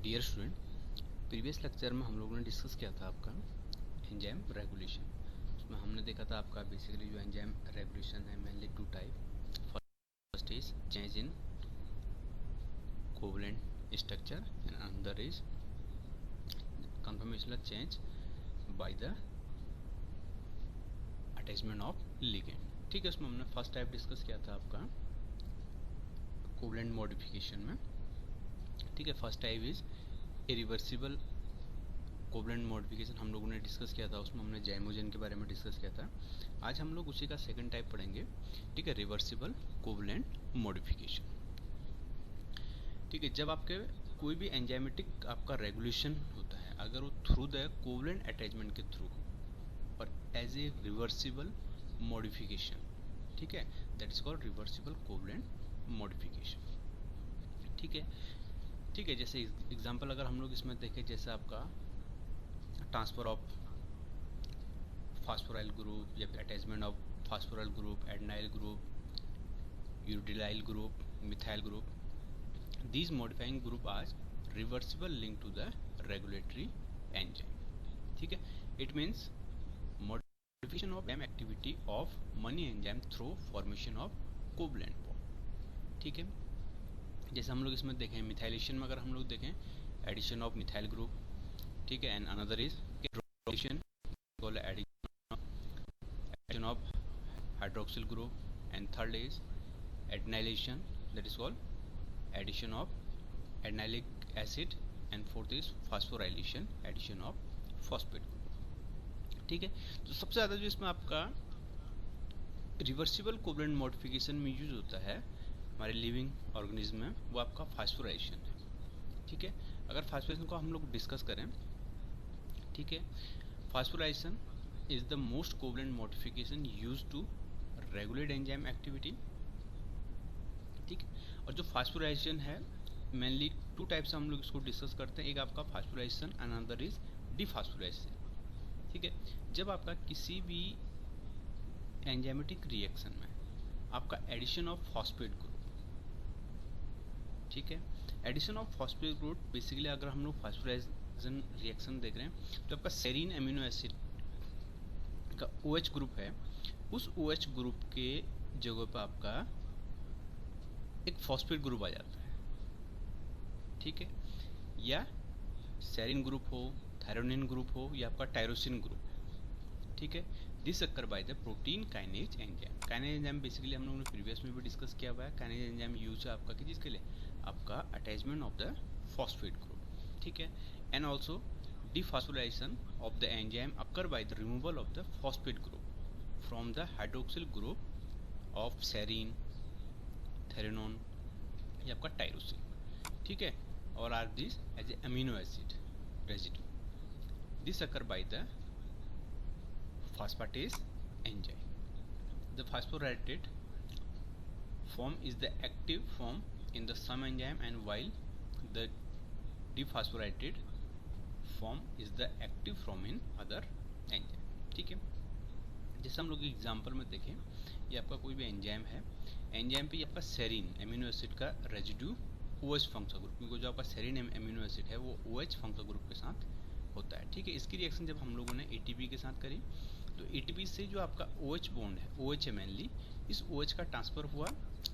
Dear student, previous lecture में हम लोगों ने डिस्कस किया था आपका एंजाइम रेगुलेशन। उसमें हमने देखा था आपका बेसिकली जो एंजाइम रेगुलेशन है mainly two type. First is change in covalent structure and another is conformational change by the attachment of ligand। ठीक है, उसमें हमने फर्स्ट टाइप डिस्कस किया था आपका कोवलेंट मॉडिफिकेशन में। ठीक है, first type is irreversible covalent modification हम लोगों ने डिस्कस किया था, उसमें हमने जाइमोजन के बारे में डिस्कस किया था। आज हम लोग उसी का सेकंड टाइप पढ़ेंगे। ठीक है, रिवर्सिबल कोवलेंट मॉडिफिकेशन। ठीक है, जब आपके कोई भी एंजाइमेटिक आपका रेगुलेशन होता है, अगर वो थ्रू द कोवलेंट अटैचमेंट के थ्रू और एज ए रिवर्सिबल मॉडिफिकेशन, ठीक है, that is called reversible covalent modification. ठीक है, ठीक है, जैसे एग्जांपल अगर हम लोग इसमें देखें, जैसे आपका ट्रांसफर ऑफ फास्फोराइल ग्रुप या फिर attachment of phosphoryl group, adenylyl group, uridylyl group, methyl group, these modifying group are reversible link to the regulatory enzyme। ठीक है, it means modification of enzyme activity of many enzyme through formation of covalent bond। ठीक है, जैसे हम लोग इसमें देखें methylation में, अगर हम लोग देखें एडिशन ऑफ मिथाइल ग्रुप, ठीक है, and another is addition of hydroxyl group, and third is adenylation, that is called addition of adenylate acid, and fourth is phosphorylation, addition of phosphate। ठीक है, तो सबसे ज़्यादा जो इसमें आपका रिवर्सिबल कोवलेंट मॉडिफिकेशन में यूज होता है हमारे लिविंग ऑर्गेनिज्म में, वो आपका फास्फोराइलेशन है। ठीक है, अगर फास्फोराइलेशन को हम लोग डिस्कस करें, ठीक है, phosphorylation is the most covalent modification use to regulate enzyme activity. ठीक, और जो फास्फोराइलेशन है मेनली टू टाइप से हम लोग इसको डिस्कस करते हैं। एक आपका फास्फोराइलेशन, अनदर इज डिफास्फोराइलेशन। ठीक है, जब आपका किसी भी एंजाइमेटिक रिएक्शन में आपका एडिशन ऑफ फॉस्फेट ग्रुप, ठीक है, addition of phosphate group basically अगर हम लोग फास्फोराइलेशन रिएक्शन देख रहे हैं तो आपका सेरीन एमिनो एसिड का OH ग्रुप है, उस OH ग्रुप के जगह पर आपका एक फॉस्फेट ग्रुप आ जाता है। ठीक है, या सेरिन ग्रुप हो, थायरोनिन ग्रुप हो, या आपका टायरोसिन ग्रुप। ठीक है, this occur by the protein kinase enzyme. Kinase enzyme basically हम लोगों ने प्रीवियस में भी डिस्कस किया हुआ है। काइनेज एंजाइम यूज है आपका किसके लिए, आपका attachment of the phosphate group. ठीक है, and also dephosphorylation of the enzyme occur by the removal of the phosphate group from the hydroxyl group of serine, threonine या आपका टायरोसिन। ठीक है, और are this as a amino acid residue, this occur by the phosphatase enzyme। The phosphorylated form is the active form in the some enzyme, and while the dephosphorylated form is the active form in other enzyme। ठीक है, जैसे हम लोग example में देखें, ये आपका कोई भी एंजाइम है, एंजाइम पे आपका सेरीन एमिनो एसिड का रेजिड्यू OH फंक्शनल ग्रुप, क्योंकि जो आपका सेरीन एमिनो एसिड है वो OH फंक्शनल ग्रुप के साथ होता है। ठीक है, इसकी रिएक्शन जब हम लोगों ने ATP के साथ करी तो ATP से जो आपका OH बॉन्ड है, OH है मेनली, इस OH का ट्रांसफर हुआ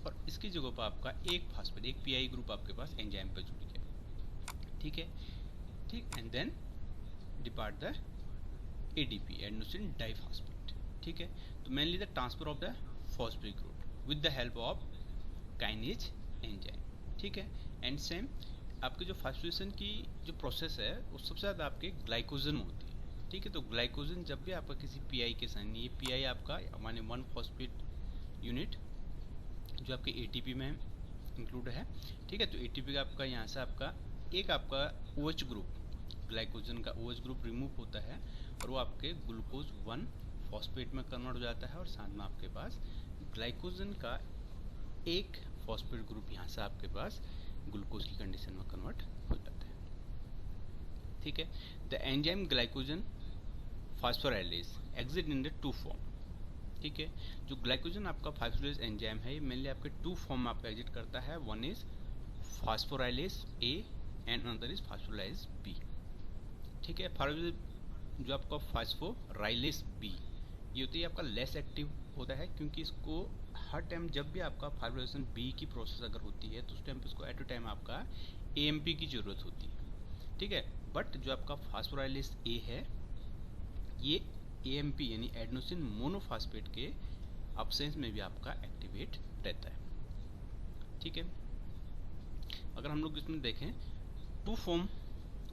और इसकी जगह पर आपका एक फास्फेट, एक PI ग्रुप आपके पास एंजाइम पर जुड़ गया। ठीक है, ठीक, and then depart the ADP, adenosine diphosphate. ठीक है, तो mainly the transfer of the phosphate group with the help of kinase enzyme. ठीक है, एंड सेम आपके जो फास्फोराइलेशन की जो प्रोसेस है वो सबसे ज़्यादा आपके ग्लाइकोजन में होती है। ठीक है, तो ग्लाइकोजन जब भी आपका किसी PI के साथ, ये PI आपका माने 1 फॉस्फेट यूनिट जो आपके ATP में इंक्लूड है। ठीक है, तो ATP का आपका यहाँ से आपका एक आपका OH ग्रुप, ग्लाइकोजन का OH ग्रुप रिमूव होता है और वो आपके ग्लूकोज 1 फॉस्फेट में कन्वर्ट हो जाता है, और साथ में आपके पास ग्लाइकोजन का एक फॉस्फेट ग्रुप यहाँ से आपके पास ग्लूकोज की कंडीशन में कन्वर्ट हो जाता है। ठीक है, the enzyme glycogen phosphorylase exit in the two form. ठीक है, जो ग्लाइकोजन आपका फास्फोराइलेज एंजाइम है, ये मेनली आपके टू फॉर्म में आपका एग्जिट करता है। One is phosphorylase A and another is phosphorylase B. ठीक है, जो आपका फास्फोराइलेज बी ये होती है आपका लेस एक्टिव होता है, क्योंकि इसको हर टाइम जब भी आपका फास्फोराइलेशन बी की प्रोसेस अगर होती है तो उस टाइम पे इसको एट अ टाइम आपका एएमपी की जरूरत होती है। ठीक है, बट जो आपका फास्फोराइलेज ए है ये एएमपी यानी एडेनोसिन मोनोफॉस्फेट के अब्सेंस में भी आपका एक्टिवेट रहता है। ठीक है, अगर हम लोग इसमें देखें, two form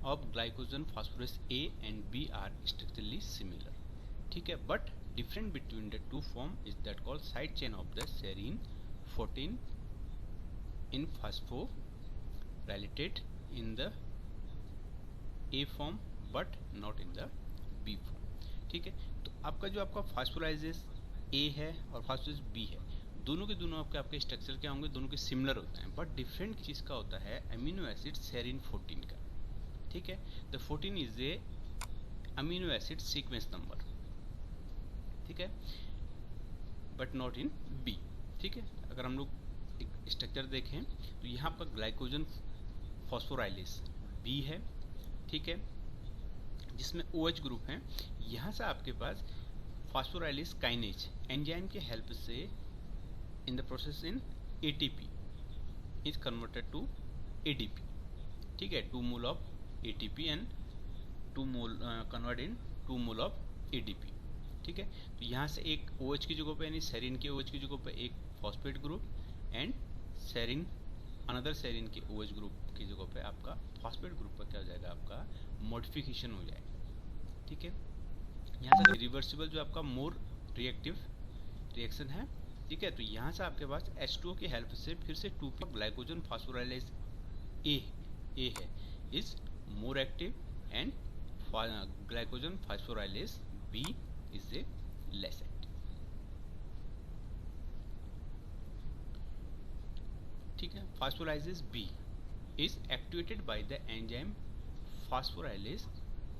of glycogen phosphorus A and B are structurally similar. ठीक है, but different between the two form is that called side chain of the serine 14 in phosphorylated in the A form but not in the B form। ठीक है, तो आपका फास्फोराइलेज A है और फास्फोराइलेज B है, दोनों के दोनों आपके स्ट्रक्चर क्या होंगे, दोनों के सिमिलर होते हैं, बट डिफरेंट चीज का होता है अमीनो एसिड सेरिन 14 का। ठीक है, the 14 is a amino acid sequence number. ठीक है, बट नॉट इन बी। ठीक है, अगर हम लोग एक स्ट्रक्चर देखें तो यहाँ आपका ग्लाइकोजन फॉस्फोराइलेज बी है। ठीक है, जिसमें OH ग्रुप है। यहाँ से आपके पास फॉस्फोराइलेज काइनेज एंजाइम के हेल्प से in the process in ATP is converted to ADP। ठीक है, 2 mole of ATP and 2 mole convert in 2 mole of ADP। ठीक है, तो यहाँ से एक OH की जगह पे यानी सेरिन के OH की जगह पे एक phosphate group and serine another serine के OH ग्रुप की जगह पे आपका फॉस्फेट ग्रुप पर क्या हो जाएगा, आपका मॉडिफिकेशन हो जाएगा। ठीक है, यहाँ से रिवर्सिबल जो आपका मोर रिएक्टिव रिएक्शन है। ठीक है, तो यहाँ से आपके पास H2O की हेल्प से फिर से 2 ग्लाइकोजन फास्फोराइलेज ए है is more active and glycogen phosphorylase B is a less active। ठीक है, phosphorylases B is activated by the enzyme phosphorylase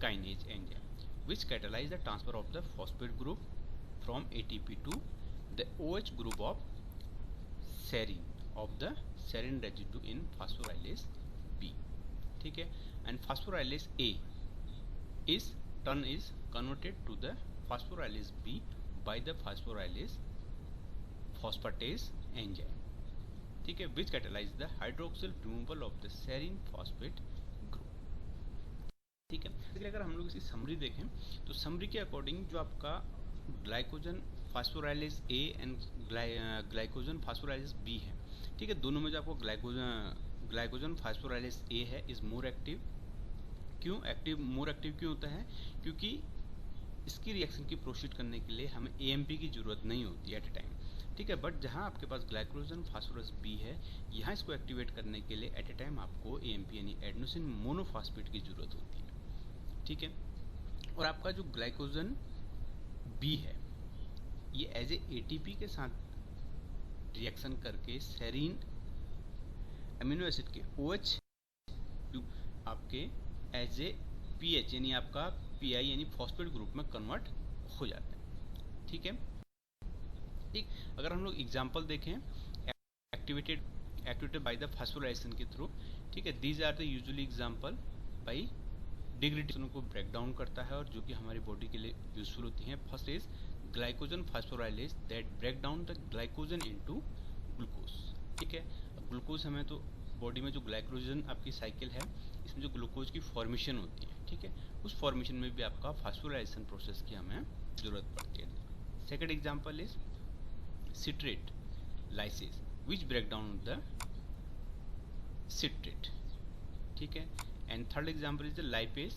kinase enzyme which catalyze the transfer of the phosphate group from ATP to the OH group of the serine residue in phosphorylase B। ठीक है, and phosphorylase A is converted to the phosphorylase B by the phosphorylase phosphatase enzyme। ठीक है, which catalyze the hydroxyl removal of the serine phosphate group। ठीक है, लेकिन अगर हम लोग इसकी समरी देखें तो समरी के अकॉर्डिंग जो आपका glycogen phosphorylase A and glycogen phosphorylase B है। ठीक है, दोनों में जो आपको ग्लाइकोजन फास्फोराइलेज ए है इज मोर एक्टिव। क्यों मोर एक्टिव क्यों होता है, क्योंकि इसकी रिएक्शन की प्रोसीड करने के लिए हमें एएमपी की जरूरत नहीं होती एट ए टाइम। ठीक है, बट जहां आपके पास ग्लाइकोजन फास्फोरस बी है, यहाँ इसको एक्टिवेट करने के लिए एट ए टाइम आपको एएमपी यानी एडेनोसिन मोनोफॉस्फेट की जरूरत होती है। ठीक है, और आपका जो ग्लाइकोजन बी है ये एज ए ATP के साथ रिएक्शन करके सेरीन अमीनो एसिड के OH आपके एज ए PH यानी आपका PI यानी फॉस्फेट ग्रुप में कन्वर्ट हो जाता है। ठीक है, ठीक, अगर हम लोग एग्जांपल देखें एक्टिवेटेड बाय द फास्फोराइलेशन के थ्रू। ठीक है, these are the usually example by degradation को ब्रेक डाउन करता है और जो कि हमारी बॉडी के लिए यूजफुल होती हैं। First is glycogen phosphorylase that break down the glycogen into glucose. ठीक है, ग्लूकोज हमें तो बॉडी में जो ग्लाइकोजन आपकी साइकिल है इसमें जो ग्लूकोज की फॉर्मेशन होती है। ठीक है, उस फॉर्मेशन में भी आपका फास्फोराइलेशन प्रोसेस की हमें जरूरत पड़ती है। Second example is citrate lyase which break down the citrate. ठीक है, and third example is the lipase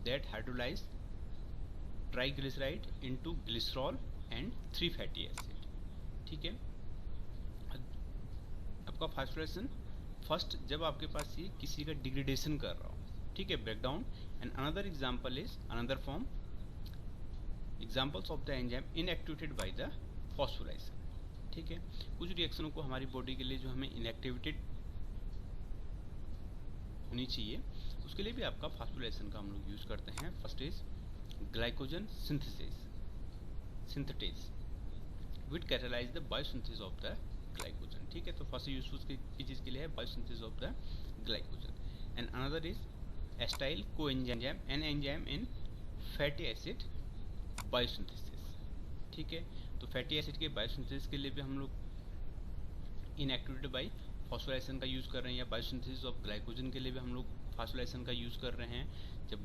that hydrolyse triglyceride into glycerol and 3 fatty acid. ठीक है, आपका फास्फोराइलेशन फर्स्ट जब आपके पास ये किसी का डिग्रेडेशन कर रहा हो। ठीक है, breakdown and another example is another form examples of the enzyme inactivated by the phosphorylation. ठीक है, कुछ रिएक्शनों को हमारी बॉडी के लिए जो हमें इनएक्टिवेटेड होनी चाहिए उसके लिए भी आपका फास्फोराइलेशन का हम लोग यूज करते हैं। First is glycogen synthetase which catalyse the biosynthesis of the glycogen. ठीक है, तो फर्स्ट यूजफुल की चीज के लिए है biosynthesis of the glycogen and another is acetyl coenzyme, an enzyme in fatty acid biosynthesis. ठीक है, तो फैटी एसिड के बायोसिंथेसिस के लिए भी हम लोग इनएक्टिवेटेड बाय फॉस्फोराइलेशन का यूज़ कर रहे हैं, या बायोसिंथेसिस ऑफ ग्लाइकोजन के लिए भी हम लोग फॉस्फोराइलेशन का यूज़ कर रहे हैं। जब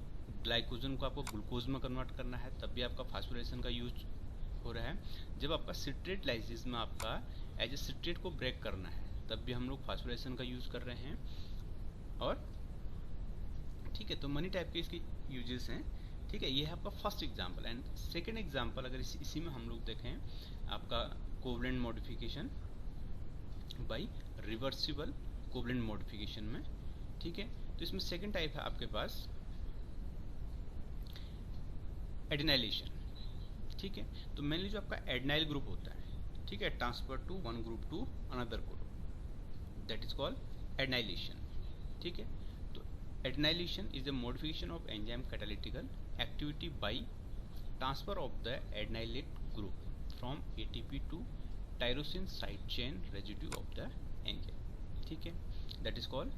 ग्लाइकोजन को आपको ग्लूकोज में कन्वर्ट करना है तब भी आपका फॉस्फोराइलेशन का यूज हो रहा है। जब आपका सिट्रेट लाइसिस में आपका एज ए सिट्रेट को ब्रेक करना है तब भी हम लोग फॉस्फोराइलेशन का यूज़ कर रहे हैं। और ठीक है, तो मनी टाइप के इसके यूजेस हैं। ठीक है, ये है आपका first example. And second example अगर इसी में हम लोग देखें आपका covalent modification by reversible covalent modification में। ठीक है, तो इसमें सेकंड टाइप है आपके पास एडिनाइलेशन। ठीक है, तो मेनली जो आपका एडिनाइल ग्रुप होता है, ठीक है, transfer to one group to another group, that is called adenylation. ठीक है, तो adenylation is the modification of enzyme catalytical activity by transfer of the adenylate group from ATP to tyrosine side chain residue of the enzyme. ठीक है, that is called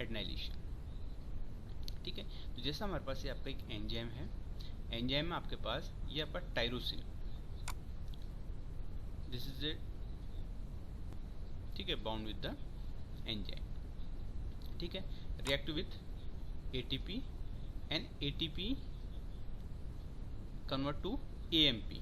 adenylation. ठीक है, तो जैसा हमारे पास ये आपका एक एंजाइम है, एंजाइम में आपके पास ये आपका टायरोसिन, दिस इज ए, ठीक है, बाउंड विद द एंजाइम। ठीक है, react with ATP and ATP convert to AMP.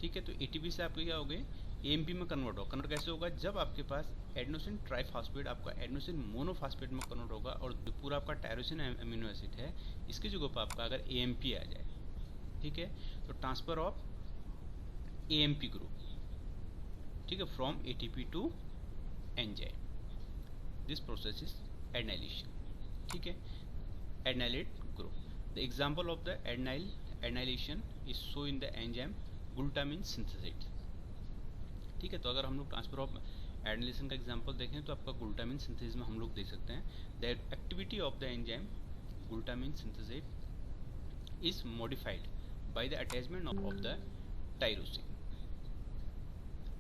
ठीक है, तो एटीपी से आपके क्या हो गए, एएमपी में कन्वर्ट होगा। कन्वर्ट कैसे होगा, जब आपके पास एडेनोसिन ट्राइफॉस्फेट आपका एडेनोसिन मोनोफॉस्फेट में कन्वर्ट होगा और जो पूरा आपका टायरोसिन अमीनो एसिड है इसकी जगह पर आपका अगर एएमपी आ जाए, ठीक है, तो ट्रांसफर ऑफ एएमपी ग्रुप, ठीक है, from ATP to enzyme, this process is adenylation. ठीक है, adenylate group, the example of the adenylation is show in the enzyme glutamine synthesis. ठीक है, तो अगर हम लोग ट्रांसफर ऑफ एडिनाइलेशन का एग्जांपल देखें तो आपका ग्लूटामिन सिंथेसिस में हम लोग देख सकते हैं the activity of the enzyme glutamine synthesis is modified by the attachment of the tyrosine.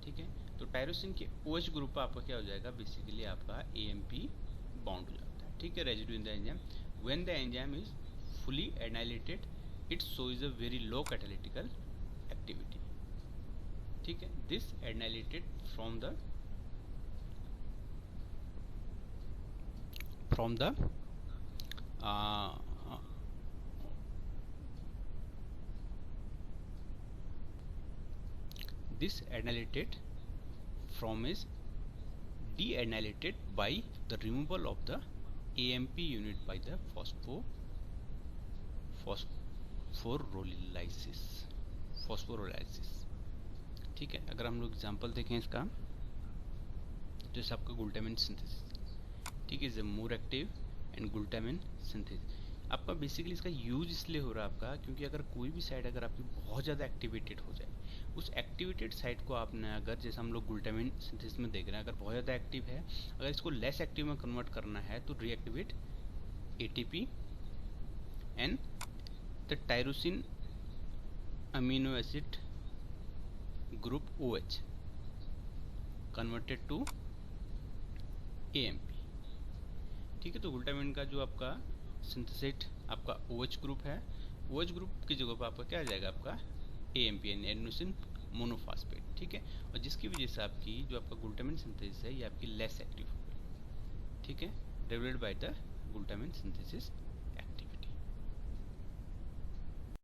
ठीक है, तो टायरोसिन के OH ग्रुप पर आपका क्या हो जाएगा, बेसिकली आपका AMP बाउंड हो जाता है। ठीक है, residue in the enzyme, when the enzyme is fully adenylated it shows a very low catalytical activity. ठीक है, this adenylated from the this adylated from is deadylated by the removal of the AMP unit by the phosphorolysis। ठीक है, अगर हम लोग example देखें इसका, जैसे आपका ग्लूटामिन सिंथेसिस, ठीक है, is more active and glutamine synthesis आपका बेसिकली इसका यूज इसलिए हो रहा है आपका, क्योंकि अगर कोई भी साइड अगर आपकी बहुत ज़्यादा एक्टिवेटेड हो जाए, उस एक्टिवेटेड साइड को आपने अगर, जैसे हम लोग ग्लूटामिन सिंथेसिस में देख रहे हैं, अगर बहुत ज़्यादा एक्टिव है, अगर इसको लेस एक्टिव में कन्वर्ट करना है तो reactivate ATP and the tyrosine amino acid group OH converted to AMP। ठीक है, तो ग्लूटामिन का जो आपका सिंथेसेट आपका OH ग्रुप है, OH ग्रुप की जगह पर आपका क्या आ जाएगा, आपका AMP यानी एडेनोसिन मोनोफॉस्फेट। ठीक है, और जिसकी वजह से आपकी जो आपका ग्लूटामिन सिंथेसिस है ये आपकी लेस एक्टिव हो गई। ठीक है, regulated by the glutamine synthesis